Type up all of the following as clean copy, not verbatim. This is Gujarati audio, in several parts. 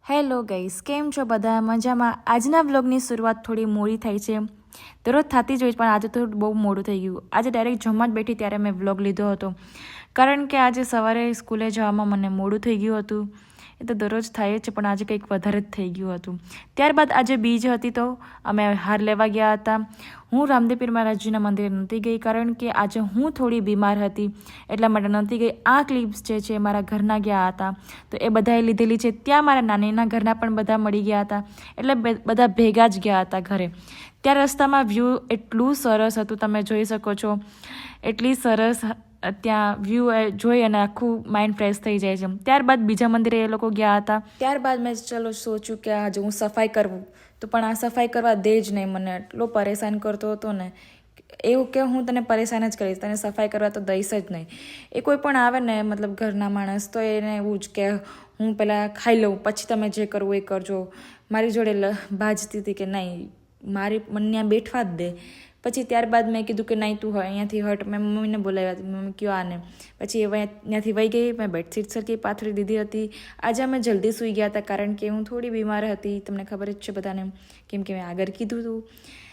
હેલો ગાઈસ, કેમ છો બધા? મજામાં? આજના વ્લોગની શરૂઆત થોડી મોડી થઈ છે. દરરોજ થતી જ હોય પણ આજે તો બહુ મોડું થઈ ગયું. આજે ડાયરેક્ટ જમવા જ બેઠી ત્યારે મેં વ્લોગ લીધો હતો, કારણ કે આજે સવારે સ્કૂલે જવામાં મને મોડું થઈ ગયું હતું. એ તો દરરોજ થાય જ છે, પણ આજે કંઈક વધારે જ થઈ ગયું હતું. ત્યારબાદ આજે બીજ હતી તો અમે હાર લેવા ગયા હતા. હું રામદેવ પીર મહારાજજીના મંદિરે નહોતી ગઈ, કારણ કે આજે હું થોડી બીમાર હતી, એટલા માટે નહોતી ગઈ. આ ક્લિપ્સ જે છે મારા ઘરના ગયા હતા, તો એ બધાએ લીધેલી છે. ત્યાં મારા નાનીના ઘરના પણ બધા મળી ગયા હતા, એટલે બધા ભેગા જ ગયા હતા ઘરે. ત્યાં રસ્તામાં વ્યૂ એટલું સરસ હતું, તમે જોઈ શકો છો. એટલી સરસ ત્યાં વ્યૂ જોઈ અને આખું માઇન્ડ ફ્રેશ થઈ જાય છે. ત્યારબાદ બીજા મંદિરે એ લોકો ગયા હતા. ત્યારબાદ મેં ચલો સોચ્યું કે આજે હું સફાઈ કરું, તો પણ આ સફાઈ કરવા દે જ નહીં. મને એટલો પરેશાન કરતો હતો ને, એવું કે હું તને પરેશાન જ કરીશ, તને સફાઈ કરવા તો દઈશ જ નહીં. એ કોઈ પણ આવે ને, મતલબ ઘરના માણસ, તો એને એવું જ કે હું પહેલાં ખાઈ લઉં, પછી તમે જે કરવું એ કરજો. મારી જોડે ભાજતી હતી કે નહીં, મારી મને ત્યાં બેઠવા જ દે. પછી ત્યારબાદ મેં કીધું કે નહીં, તું અહીંયાથી હટ. મેં મમ્મીને બોલાવ્યા હતી, મમ્મી કયો આને. પછી એ ત્યાંથી વહી ગઈ. મેં બેડશીટ સરખી પાથરી દીધી હતી. આજે અમે જલ્દી સૂઈ ગયા હતા, કારણ કે હું થોડી બીમાર હતી, તમને ખબર જ છે બધાને, કેમ કે મેં આગળ કીધું હતું.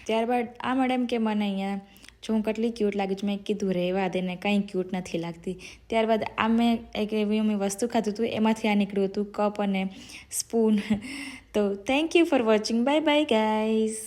ત્યારબાદ આ મેડમ કે મને અહીંયા જો હું કેટલી ક્યુટ લાગી છું. મેં કીધું રહેવા દે ને, કંઈ ક્યુટ નથી લાગતી. ત્યારબાદ આ મેં એક એવી અમે વસ્તુ ખાધું હતું, એમાંથી આ નીકળ્યું હતું કપ અને સ્પૂન. તો thank you for watching. Bye bye guys.